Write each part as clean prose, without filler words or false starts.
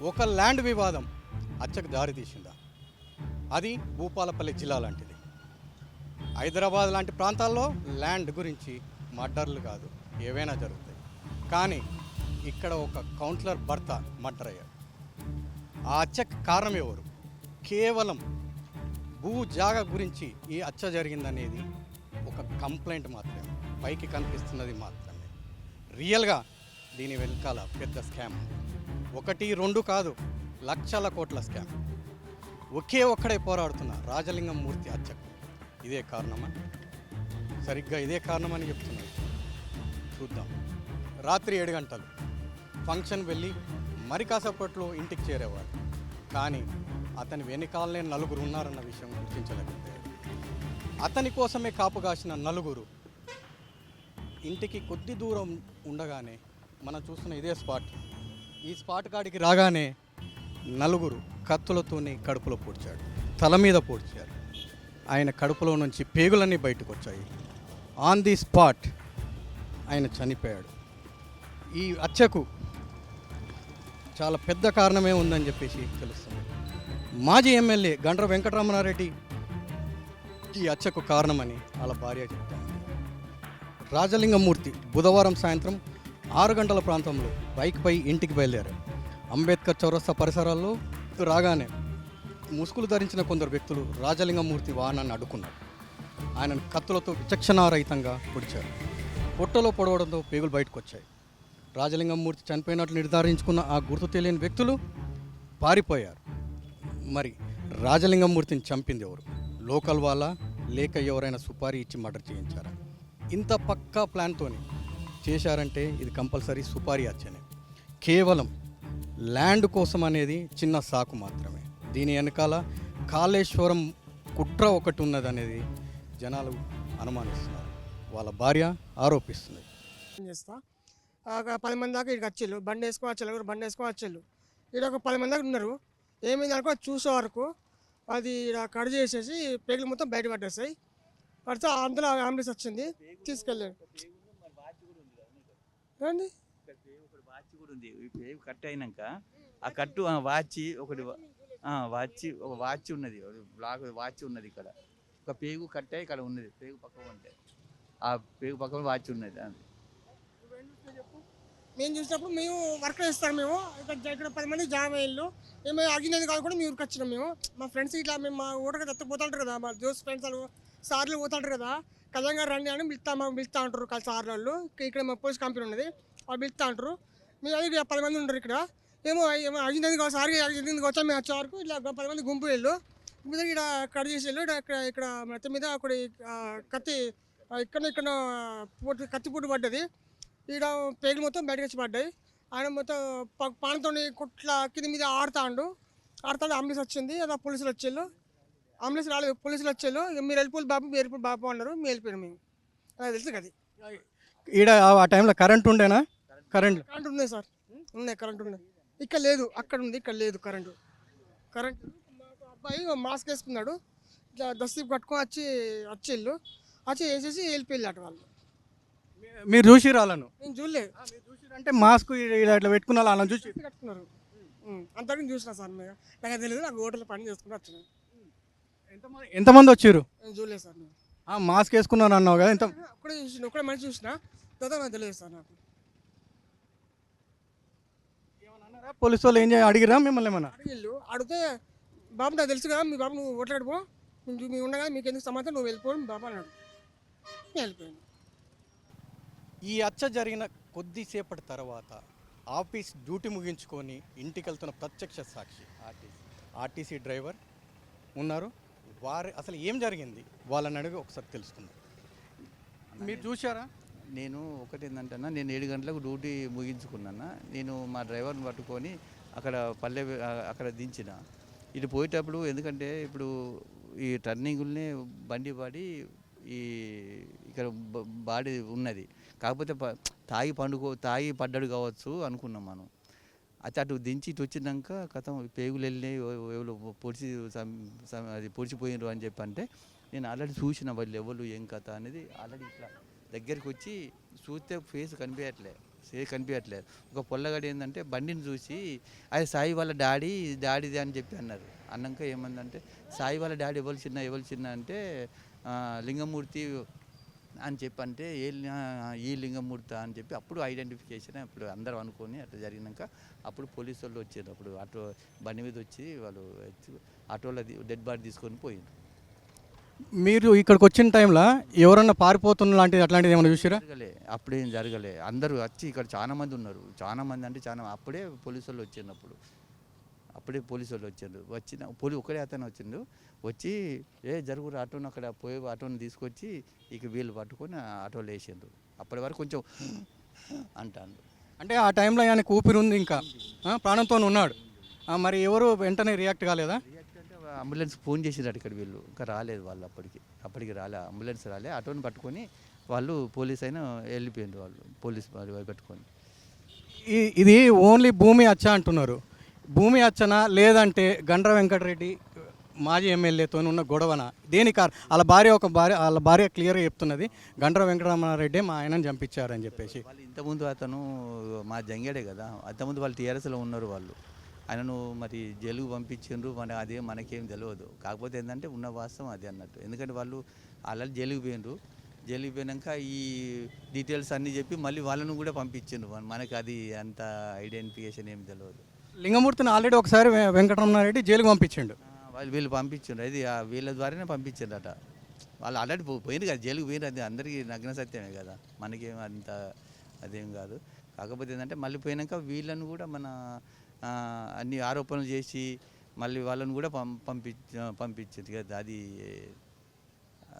ఒక ల్యాండ్ వివాదం హత్యకు దారితీసిందా? అది భూపాలపల్లి జిల్లా లాంటిది. హైదరాబాద్ లాంటి ప్రాంతాల్లో ల్యాండ్ గురించి మర్డర్లు కాదు ఏవైనా జరుగుతాయి. కానీ ఇక్కడ ఒక కౌన్సిలర్ భర్త మర్డర్ అయ్యాడు. ఆ హత్యకు కారణం ఎవరు? కేవలం భూ జాగా గురించి ఈ హత్య జరిగిందనేది ఒక కంప్లైంట్ మాత్రమే, పైకి కనిపిస్తున్నది మాత్రమే. రియల్గా దీని వెనకాల పెద్ద స్కామ్, 1, 2 కాదు, లక్షల కోట్ల స్కామ్. ఒకే ఒక్కడే పోరాడుతున్న రాజలింగం మూర్తి హత్యకు ఇదే కారణమా? సరిగ్గా ఇదే కారణమని చెప్తున్నారు. చూద్దాం. రాత్రి 7 గంటలు ఫంక్షన్ వెళ్ళి మరి కాసేపట్లో ఇంటికి చేరేవాడు. కానీ అతని వెనకాలనే నలుగురు ఉన్నారన్న విషయం గుర్తించలేకపోయాడు. అతని కోసమే కాపు కాసిన నలుగురు ఇంటికి కొద్ది దూరం ఉండగానే మనం చూస్తున్న ఇదే స్పాట్, ఈ స్పాట్ కాడికి రాగానే నలుగురు కత్తులతోని కడుపులో పొడిచాడు, తల మీద పొడిచారు. ఆయన కడుపులో నుంచి పేగులన్నీ బయటకు వచ్చాయి. ఆన్ ది స్పాట్ ఆయన చనిపోయాడు. ఈ హత్యకు చాలా పెద్ద కారణమే ఉందని చెప్పేసి తెలుస్తుంది. మాజీ ఎమ్మెల్యే గండ్ర వెంకటరమణారెడ్డి ఈ హత్యకు కారణమని వాళ్ళ భార్య చెప్తాను. రాజలింగమూర్తి బుధవారం సాయంత్రం 6 గంటల ప్రాంతంలో బైక్పై ఇంటికి బయలుదేరారు. అంబేద్కర్ చౌరస్తా పరిసరాల్లో రాగానే ముసుగులు ధరించిన కొందరు వ్యక్తులు రాజలింగమూర్తి వాహనాన్ని అడ్డుకున్నారు. ఆయనను కత్తులతో విచక్షణారహితంగా పొడిచారు. పొట్టలో పొడవడంతో పేగులు బయటకు వచ్చాయి. రాజలింగమూర్తి చనిపోయినట్లు నిర్ధారించుకున్న ఆ గుర్తు తెలియని వ్యక్తులు పారిపోయారు. మరి రాజలింగమూర్తిని చంపింది ఎవరు? లోకల్ వాళ్ళ, లేక ఎవరైనా సుపారీ ఇచ్చి మర్డర్ చేయించారా? ఇంత పక్కా ప్లాన్తోని చేశారంటే ఇది కంపల్సరీ సుపారీ హత్యనే. కేవలం ల్యాండ్ కోసం అనేది చిన్న సాకు మాత్రమే. దీని వెనకాల కాళేశ్వరం కుట్ర ఒకటి ఉన్నదనేది జనాలు అనుమానిస్తున్నారు, వాళ్ళ భార్య ఆరోపిస్తుంది. చేస్తా 10 మంది దాకా ఇక్కడికి వచ్చేళ్ళు, బండి వేసుకొని వచ్చేళ్ళు, బండి వేసుకొని వచ్చేళ్ళు. ఇక్కడ ఒక 10 మంది దాకా ఉన్నారు. ఏమైంది అనుకో చూసే వరకు అది ఇక్కడ కట్ చేసేసి పేగులు మొత్తం బయట పట్టేస్తాయి. పడితే అందులో అంబులెన్స్ వచ్చింది, తీసుకెళ్ళాడు. ఏమండి పేగు కట్ అయినాక ఆ కట్టు వాచి ఒకటి ఒక వాచ్ ఉన్నది, బ్లాక్ వాచ్ ఉన్నది. ఇక్కడ ఒక పేగు కట్ అయ్యి ఇక్కడ ఉన్నది, పేగు పక్కన ఉంటే ఆ పేగు పక్కన వాచ్ ఉన్నది. మేము చూసినప్పుడు మేము వర్క్ చేస్తాం. మేము ఇక్కడ 10 మంది జామ్ అయ్యాళ్ళు. మేము అడిగినది కాదు కూడా మేము ఊరికి వచ్చినాం. మేము మా ఫ్రెండ్స్ ఇట్లా మేము మా ఊటగా పోతుంటారు కదా, మా దోస్త్ ఫ్రెండ్స్ వాళ్ళు సార్లు పోతుంటారు కదా, కళ్యాణ్ గారు రండి అని పిలుస్తా ఉంటారు. సార్లు వాళ్ళు ఇక్కడ మా పోలీస్ కంపెనీ ఉన్నది, వాళ్ళు పిలుస్తా ఉంటారు. మేము అది 10 మంది ఉంటారు ఇక్కడ. ఏమో అడిగినది కాదు, సార్ అడిగింది వచ్చా మేము వచ్చే వరకు ఇట్లా 10 మంది గుంపు వెళ్ళు మీద ఇక్కడ కట్ చేసి వెళ్ళు. ఇక్కడ మొత్తం మీద అక్కడ కత్తి ఇక్కడ కత్తి పూట పడ్డది. ఈడ పేగులు మొత్తం బయటకు వచ్చి పడ్డాయి. ఆయన మొత్తం పానంతో కుట్ల కింద మీద ఆడుతాడు. అంబులెన్స్ వచ్చింది, అలా పోలీసులు వచ్చేళ్ళు. అంబులెన్స్ రాలేదు, పోలీసులు వచ్చేళ్ళు. మీరు వెళ్ళిపోయి బాబు, మీరు వెళ్ళిపోయి బాబు అన్నారు. మేము వెళ్ళిపోయాం. మేము అది తెలుసు కదా. ఈడ ఆ టైంలో కరెంట్ ఉండేనా? కరెంట్ ఉన్నాయి సార్, ఉన్నాయి, కరెంట్ ఉన్నాయి. ఇక్కడ లేదు, అక్కడ ఉంది, ఇక్కడ లేదు కరెంటు. మాకు అబ్బాయి మాస్క్ వేసుకున్నాడు, ఇట్లా దస్తీపు కట్టుకొని వచ్చేళ్ళు. వచ్చి వేసేసి వెళ్ళిపోయారు వాళ్ళు. మీరు చూసి రాలను? నేను చూడలేదు. అంటే మాస్క్ ఇట్లా పెట్టుకున్న వాళ్ళని చూసి కట్టుకున్నారు అంతకు చూసిన సార్. నాకు తెలియదు, నాకు హోటల్లో పని చేసుకుంటూ వచ్చినాను. ఎంతమంది వచ్చారు? నేను చూడలేదు సార్. మాస్క్ వేసుకున్నాను అన్నావు కదా, ఒక్కడే మనిషి చూసిన తర్వాత నాకు తెలియదు సార్. నాకు పోలీసు వాళ్ళు ఏం అడిగిరా మిమ్మల్ని? ఏమన్నా అడిగిళ్ళు, అడిగితే బాబు నాకు తెలుసు కదా, మీ బాబు నువ్వు హోటల్ గడిపో, మేము ఉండగా మీకు ఎందుకు సమాచారం, నువ్వు వెళ్ళిపోవడం బాబు అన్నాడు. నేను వెళ్ళిపోయాను. ఈ హత్య జరిగిన కొద్దిసేపటి తర్వాత ఆఫీస్ డ్యూటీ ముగించుకొని ఇంటికి వెళ్తున్న ప్రత్యక్ష సాక్షి ఆర్టీసీ డ్రైవర్ ఉన్నారు. వారు అసలు ఏం జరిగింది వాళ్ళని అడిగి ఒకసారి తెలుసుకుందాం. మీరు చూసారా? నేను ఒకటి ఏంటంటే, నేను 7 గంటలకు డ్యూటీ ముగించుకున్నా. నేను మా డ్రైవర్ని పట్టుకొని అక్కడ దించిన. ఇటు పోయేటప్పుడు ఎందుకంటే ఇప్పుడు ఈ టర్నింగుల్ని బండి పడి ఇక్కడ బాడీ ఉన్నది. కాకపోతే తాగి పడ్డాడు కావచ్చు అనుకున్నాం మనం. అయితే అటు దించి ఇటు వచ్చినాక కథం పేగులు వెళ్ళినాయి, ఎవరు పొడిచిపోయినారు అని చెప్పి అంటే నేను ఆల్రెడీ చూసిన వాళ్ళు ఎవరు ఏం కథ అనేది. ఆల్రెడీ ఇట్లా దగ్గరికి వచ్చి చూస్తే ఫేస్ కనిపించట్లే, కనిపించట్లేదు. ఒక పొల్లగాడు ఏంటంటే బండిని చూసి అది సాయి వాళ్ళ డాడీది అని చెప్పి అన్నారు. అన్నాక ఏమందంటే సాయి వాళ్ళ డాడీ ఎవరు చిన్న అంటే లింగమూర్తి అని చెప్పి అంటే ఈ లింగమూర్తి అని చెప్పి అప్పుడు ఐడెంటిఫికేషన్ అప్పుడు అందరూ అనుకొని అట్లా జరిగినాక అప్పుడు పోలీసు వాళ్ళు వచ్చారు. అప్పుడు ఆటో బండి మీద వచ్చి వాళ్ళు ఆటోలో డెడ్ బాడీ తీసుకొని పోయింది. మీరు ఇక్కడికి వచ్చిన టైంలో ఎవరన్నా పారిపోతున్న లాంటిది అట్లాంటిది ఏమైనా చూసారా? అప్పుడేం జరగలే. అందరూ వచ్చి ఇక్కడ చాలా మంది ఉన్నారు. చాలా మంది అంటే చాలా అప్పుడే పోలీసు వాళ్ళు వచ్చినప్పుడు అప్పుడే పోలీసు వాళ్ళు వచ్చారు. ఒకడే అతను వచ్చిండు. వచ్చి జరుగురు ఆటోను అక్కడ పోయి ఆటోని తీసుకొచ్చి ఇక వీళ్ళు పట్టుకొని ఆటోలో వేసిండ్రు. అప్పటి వరకు కొంచెం అంటాను. అంటే ఆ టైంలో ఆయనకు ఊపిరి ఉంది, ఇంకా ప్రాణంతో ఉన్నాడు. మరి ఎవరు వెంటనే రియాక్ట్ కాలేదా? అంటే అంబులెన్స్ ఫోన్ చేసినారు ఇక్కడ వీళ్ళు, ఇంకా రాలేదు వాళ్ళు. అప్పటికి రాలే, అంబులెన్స్ రాలే. ఆటోని పట్టుకొని వాళ్ళు పోలీస్ అయినా వెళ్ళిపోయిండ్రు. వాళ్ళు పోలీస్ పట్టుకొని. ఇది ఓన్లీ భూమి హత్య అంటున్నారు. భూమి హత్యనా లేదంటే గండ్ర వెంకటరెడ్డి మాజీ ఎమ్మెల్యేతో ఉన్న గొడవన దేని వాళ్ళ భార్య క్లియర్గా చెప్తున్నది గండ్ర వెంకటరమణారెడ్డి మా ఆయనని చంపించారని చెప్పేసి. వాళ్ళు ఇంతకుముందు అతను మా జంగేడే కదా, అంతకుముందు వాళ్ళు టీఆర్ఎస్లో ఉన్నారు. వాళ్ళు ఆయనను మరి జైలుకు పంపించిండ్రు. అదే మనకేం తెలియదు. కాకపోతే ఏంటంటే ఉన్న వాస్తవం అది అన్నట్టు. ఎందుకంటే వాళ్ళు అలా జైలుకు పోయినాక ఈ డీటెయిల్స్ అన్నీ చెప్పి మళ్ళీ వాళ్ళను కూడా పంపించిండ్రు. మనకి అది అంత ఐడెంటిఫికేషన్ ఏం తెలియదు. లింగమూర్తిని ఆల్రెడీ ఒకసారి వెంకటరమణారెడ్డి జైలుకు పంపించిండు. వీళ్ళు పంపించిండ్రు. అది వీళ్ళ ద్వారానే పంపించిండ్రట. వాళ్ళు ఆల్రెడీ పోయింది కదా, జైలుకు పోయిండ్రు. అది అందరికీ నగ్న సత్యమే కదా, మనకేం అంత అదేం కాదు. కాకపోతే ఏంటంటే మళ్ళీ పోయినాక వీళ్ళను కూడా మన అన్ని ఆరోపణలు చేసి మళ్ళీ వాళ్ళను కూడా పంపించింది కదా. అది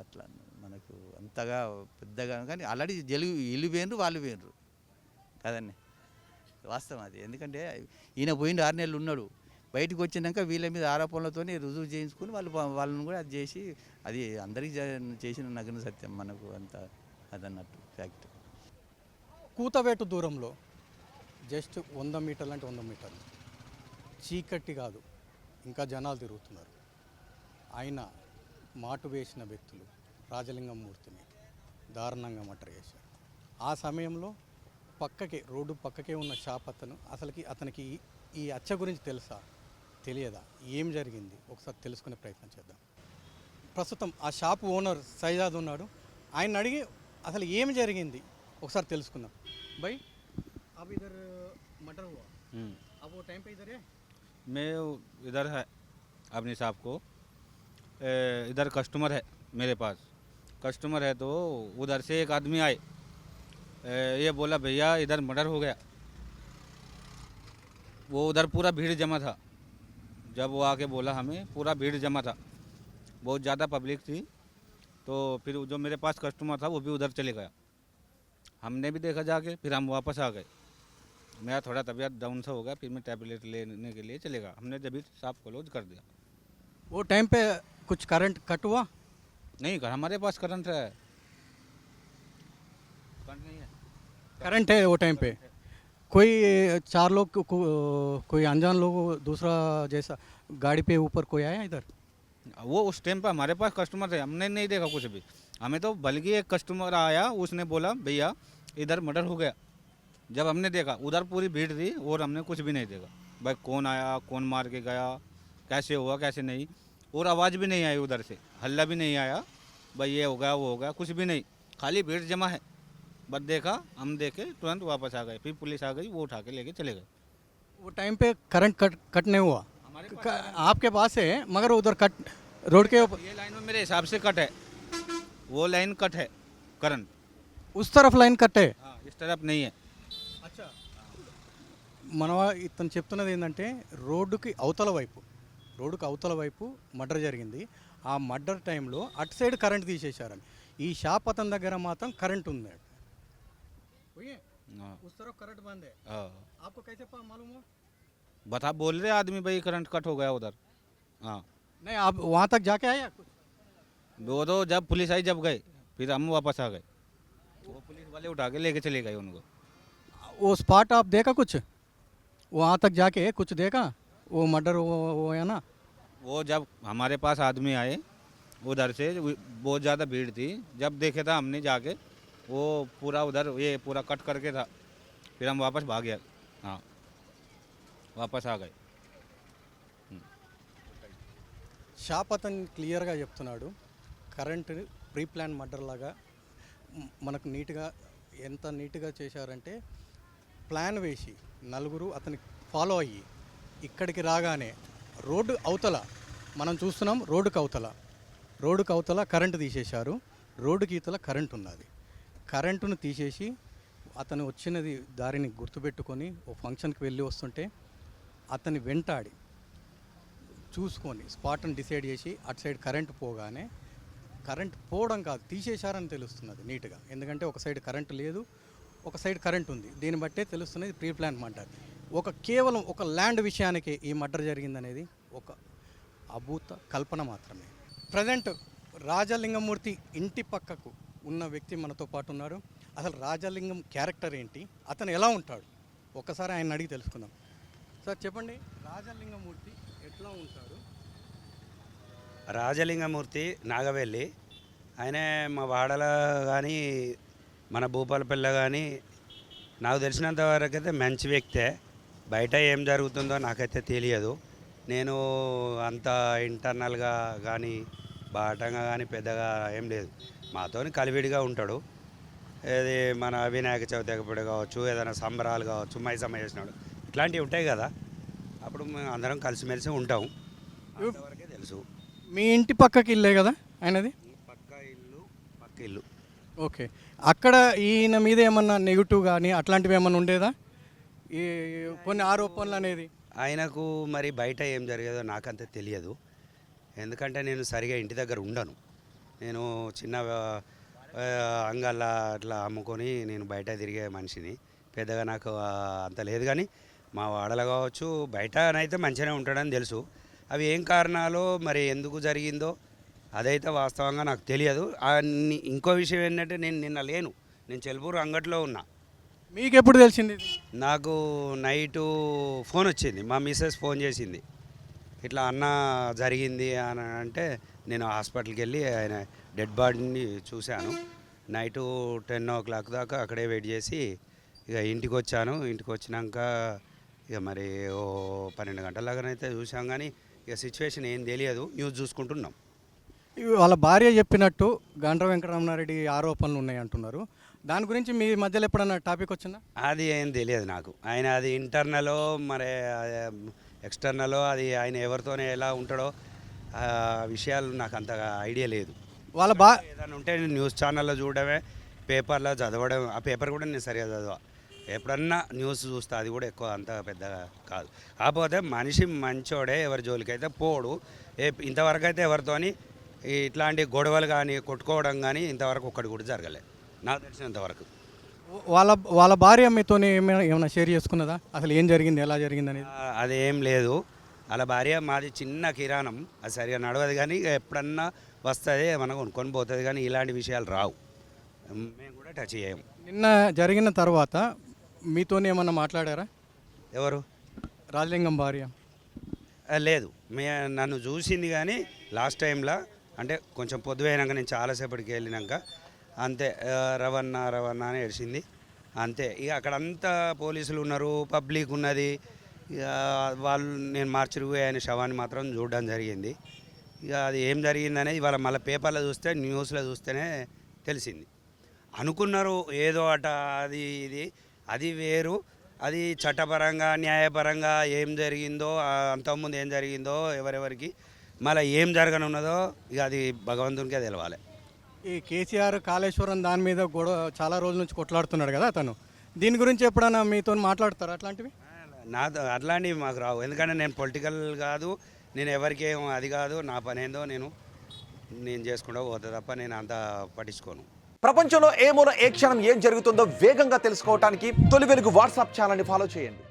అట్లా మనకు అంతగా పెద్దగా కానీ ఆల్రెడీ వీళ్ళు పోయినరు, వాళ్ళు పోయినరు కదండి, వాస్తవం అది. ఎందుకంటే ఈయన పోయిండు 6 నెలలు ఉన్నాడు. బయటకు వచ్చినాక వీళ్ళ మీద ఆరోపణలతో రుజువు చేయించుకుని వాళ్ళని కూడా అది చేసి అది అందరికీ చేసిన నగ్న సత్యం మనకు అంత అదన్నట్టు ఫ్యాక్ట్. కూతవేటు దూరంలో జస్ట్ 100 మీటర్లు అంటే 100 మీటర్లు చీకటి కాదు, ఇంకా జనాలు తిరుగుతున్నారు. ఆయన మాటు వేసిన వ్యక్తులు రాజలింగమూర్తిని దారుణంగా మర్డర్ చేశారు. ఆ సమయంలో రోడ్డు పక్కకే ఉన్న షాప్ అతనికి ఈ హత్య గురించి తెలుసా తెలియదా, ఏం జరిగింది ఒకసారి తెలుసుకునే ప్రయత్నం చేద్దాం. ప్రస్తుతం ఆ షాప్ ఓనర్ సైజాద్ ఉన్నాడు. ఆయన అడిగి అసలు ఏం జరిగింది ఒకసారి తెలుసుకుందాం. भाई आप इधर मटर हुआ, अब वो टाइम पे इधर है? मैं इधर है अपनी शॉप को, इधर कस्टमर है मेरे पास। कस्टमर है तो उधर से एक आदमी आए, ये बोला भैया इधर मर्डर हो गया। वो उधर पूरा भीड़ जमा था। जब वो आके बोला हमें पूरा भीड़ जमा था, बहुत ज़्यादा पब्लिक थी। तो फिर जो मेरे पास कस्टमर था वो भी उधर चले गया। हमने भी देखा जाके, फिर हम वापस आ गए। मेरा थोड़ा तबीयत डाउन सा हो गया, फिर मैं टैबलेट लेने के लिए चलेगा। हमने जब शॉप क्लोज कर दिया। वो टाइम पे कुछ करंट कट हुआ? नहीं, हमारे पास करंट है, करंट नहीं है। करंट है वो टाइम पे। कोई 4 लोग कोई अनजान लोग दूसरा जैसा गाड़ी पे ऊपर कोई आया इधर? वो उस टाइम पे हमारे पास कस्टमर थे, हमने नहीं देखा कुछ भी। हमें तो बल्कि एक कस्टमर आया, उसने बोला भैया इधर मर्डर हो गया। जब हमने देखा उधर पूरी भीड़ थी और हमने कुछ भी नहीं देखा। भाई कौन आया, कौन मार के गया, कैसे हुआ कैसे नहीं, और आवाज़ भी नहीं आई उधर से, हल्ला भी नहीं आया भाई ये हो गया वो हो गया, कुछ भी नहीं। खाली भीड़ जमा है, बस देखा, हम देखे तुरंत वापस आ गए। फिर पुलिस आ गई, वो उठा के लेके चले गए। वो टाइम पे करंट कट नहीं हुआ आपके पास है, मगर उधर कट रोड के ऊपर ये लाइन में मेरे हिसाब से कट है, वो लाइन कट है करंट, उस तरफ लाइन कट है। हाँ इस तरफ नहीं है। అచ్చా, ఇతను చెప్తున్నది ఏంటంటే రోడ్డుకి అవతల వైపు మర్డర్ జరిగింది. ఆ మర్డర్ టైంలో అటు సైడ్ కరెంట్ తీసేశారని. ఈ షాప్ అతని దగ్గర మాత్రం కరెంట్ ఉంది. हाँ। उस तरफ करंट बंद है। हाँ। आपको कैसे मालूम हुआ? बता बोल रहे आदमी भाई करंट कट हो गया उधर। हाँ नहीं, आप वहाँ तक जाके आया कुछ? वो तो जब पुलिस आई जब गए, फिर हम वापस आ गए। वो पुलिस वाले उठा के लेके चले गए उनको। वो स्पॉट आप देखा कुछ वहाँ तक जाके कुछ देखा? वो मर्डर वो है ना, वो जब हमारे पास आदमी आए उधर से, बहुत ज़्यादा भीड़ थी, जब देखे था हमने जाके वो पूरा उधर ये पूरा कट करके था, फिर हम वापस भाग गया। हाँ, वापस आ गए। షాప్ అతను క్లియర్గా చెప్తున్నాడు, కరెంట్ ప్రీ ప్లాన్ మర్డర్ లాగా మనకు నీట్గా ఎంత నీట్గా చేశారంటే ప్లాన్ వేసి నలుగురు అతని ఫాలో అయ్యి ఇక్కడికి రాగానే రోడ్డు అవతల మనం చూస్తున్నాం, రోడ్డుకు అవతల కరెంటు తీసేశారు. రోడ్డుకి ఇతల కరెంట్ ఉన్నది. కరెంటును తీసేసి అతను వచ్చినది దారిని గుర్తుపెట్టుకొని ఓ ఫంక్షన్కి వెళ్ళి వస్తుంటే అతని వెంటాడి చూసుకొని స్పాట్ని డిసైడ్ చేసి అటు సైడ్ కరెంట్ పోగానే, కరెంట్ పోవడం కాదు తీసేశారని తెలుస్తున్నది నీట్గా. ఎందుకంటే ఒక సైడ్ కరెంట్ లేదు, ఒక సైడ్ కరెంట్ ఉంది. దీన్ని బట్టే తెలుస్తున్నది ప్రీ ప్లాన్ మర్డర్. కేవలం ఒక ల్యాండ్ విషయానికి ఈ మర్డర్ జరిగిందనేది ఒక అభూత కల్పన మాత్రమే. ప్రజెంట్ రాజలింగమూర్తి ఇంటి పక్కకు ఉన్న వ్యక్తి మనతో పాటు ఉన్నారు. అసలు రాజలింగం క్యారెక్టర్ ఏంటి, అతను ఎలా ఉంటాడు, ఒక్కసారి ఆయన అడిగి తెలుసుకుందాం. సార్ చెప్పండి, రాజలింగమూర్తి ఎట్లా ఉంటాడు? రాజలింగమూర్తి నాగవెల్లి, ఆయనే మా వాడల కానీ మన భూపాలపల్లి కానీ నాకు తెలిసినంత వరకు అయితే మంచి వ్యక్తే. బయట ఏం జరుగుతుందో నాకైతే తెలియదు. నేను అంత ఇంటర్నల్గా కానీ బాటంగా కానీ పెద్దగా ఏం లేదు, మాతోని కలివిడిగా ఉంటాడు. ఏది మన వినాయక చవితి ఎగపడి కావచ్చు, ఏదైనా సంబరాలు కావచ్చు, మైసమ్మ చేసినాడు, ఇట్లాంటివి ఉంటాయి కదా, అప్పుడు మేము అందరం కలిసిమెలిసి ఉంటాం. అంతవరకే తెలుసు. మీ ఇంటి పక్కకి ఇల్లే కదా ఆయనది? పక్క ఇల్లు. ఓకే, అక్కడ ఈయన మీద ఏమన్నా నెగిటివ్ కానీ అట్లాంటివి ఏమన్నా ఉండేదా, ఈ కొన్ని ఆరోపణలు అనేది? ఆయనకు మరి బయట ఏం జరిగేదో నాకంత తెలియదు. ఎందుకంటే నేను సరిగా ఇంటి దగ్గర ఉండను. నేను చిన్న అంగళ్ళ అట్లా అమ్ముకొని నేను బయట తిరిగే మనిషిని. పెద్దగా నాకు అంత లేదు. కానీ మా వాడలో కావచ్చు బయటనైతే మంచిగానే ఉంటాడని తెలుసు. అవి ఏం కారణాలు మరి ఎందుకు జరిగిందో అదైతే వాస్తవంగా నాకు తెలియదు. ఇంకో విషయం ఏంటంటే నేను నిన్న లేను, నేను చెల్పూరు అంగట్లో ఉన్నా. మీకు ఎప్పుడు తెలిసింది? నాకు నైటు ఫోన్ వచ్చింది, మా మిస్సెస్ ఫోన్ చేసింది, ఇట్లా అన్న జరిగింది అని అంటే నేను హాస్పిటల్కి వెళ్ళి ఆయన డెడ్ బాడీని చూశాను. నైటు 10 o'clock దాకా అక్కడే వెయిట్ చేసి ఇక ఇంటికి వచ్చాను. ఇంటికి వచ్చినాక ఇక మరి ఓ 12 గంటల లాగానైతే చూసాం. కానీ ఇక సిచ్యువేషన్ ఏం తెలియదు, న్యూస్ చూసుకుంటున్నాం. వాళ్ళ భార్య చెప్పినట్టు గండ్ర వెంకటరమణారెడ్డి ఆరోపణలు ఉన్నాయి అంటున్నారు. దాని గురించి మీ మధ్యలో ఎప్పుడన్నా టాపిక్ వచ్చిందా? అది ఏం తెలియదు నాకు. ఆయన అది ఇంటర్నలో మరి ఎక్స్టర్నలో అది ఆయన ఎవరితోనే ఎలా ఉంటాడో విషయాలు నాకు అంతగా ఐడియా లేదు. వాళ్ళ ఏదైనా ఉంటే న్యూస్ ఛానల్లో చూడడమే, పేపర్లో చదవడం. ఆ పేపర్ కూడా నేను సరిగా చదవా, ఎప్పుడన్నా న్యూస్ చూస్తా, అది కూడా ఎక్కువ అంత పెద్దగా కాదు. కాకపోతే మనిషి మంచోడే, ఎవరి జోలికైతే పోడు. ఇంతవరకు అయితే ఎవరితోని ఇట్లాంటి గొడవలు కానీ కొట్టుకోవడం కానీ ఇంతవరకు ఒక్కటి కూడా జరగలేదు నాకు తెలిసినంతవరకు. వాళ్ళ భార్య మీతో ఏమైనా షేర్ చేసుకున్నదా, అసలు ఏం జరిగింది, ఎలా జరిగింది అనేది? అదేం లేదు. వాళ్ళ భార్య మాది చిన్న కిరాణం, అది సరిగా నడవదు. కానీ ఎప్పుడన్నా వస్తుంది ఏమన్నా కొనుక్కొని పోతుంది, కానీ ఇలాంటి విషయాలు రావు, మేము కూడా టచ్ చేయము. నిన్న జరిగిన తర్వాత మీతో ఏమన్నా మాట్లాడారా? ఎవరు? రాజలింగం భార్య. లేదు, నన్ను చూసింది కానీ లాస్ట్ టైంలో అంటే కొంచెం పొద్దుపోయినాక నేను చాలాసేపటికి వెళ్ళినాక అంతే రవణ అని ఏడిచింది అంతే. ఇక అక్కడంతా పోలీసులు ఉన్నారు, పబ్లిక్ ఉన్నది. ఇక వాళ్ళు నేను మార్చిపోయి ఆయన శవాన్ని మాత్రం చూడడం జరిగింది. ఇక అది ఏం జరిగిందనేది ఇవాళ మళ్ళీ పేపర్లో చూస్తే, న్యూస్లో చూస్తేనే తెలిసింది. అనుకున్నారు ఏదో అట అది ఇది, అది వేరు. అది చట్టపరంగా న్యాయపరంగా ఏం జరిగిందో, అంతకుముందు ఏం జరిగిందో, ఎవరెవరికి మళ్ళీ ఏం జరగనున్నదో ఇక అది భగవంతునికే తెలవాలి. ఈ కేసీఆర్ కాళేశ్వరం దాని మీద గొడవ చాలా రోజుల నుంచి కొట్లాడుతున్నాడు కదా అతను, దీని గురించి ఎప్పుడైనా మీతో మాట్లాడతారా అట్లాంటివి? అట్లాంటివి మాకు రావు. ఎందుకంటే నేను పొలిటికల్ కాదు, నేను ఎవరికి అది కాదు, నా పని ఏందో నేను చేసుకుంటూ పోతా తప్ప నేను అంత పట్టించుకోను. ప్రపంచంలో ఏ మూల ఏ క్షణం ఏం జరుగుతుందో వేగంగా తెలుసుకోవడానికి తొలి వెలుగు వాట్సాప్ ఛానల్ని ఫాలో చేయండి.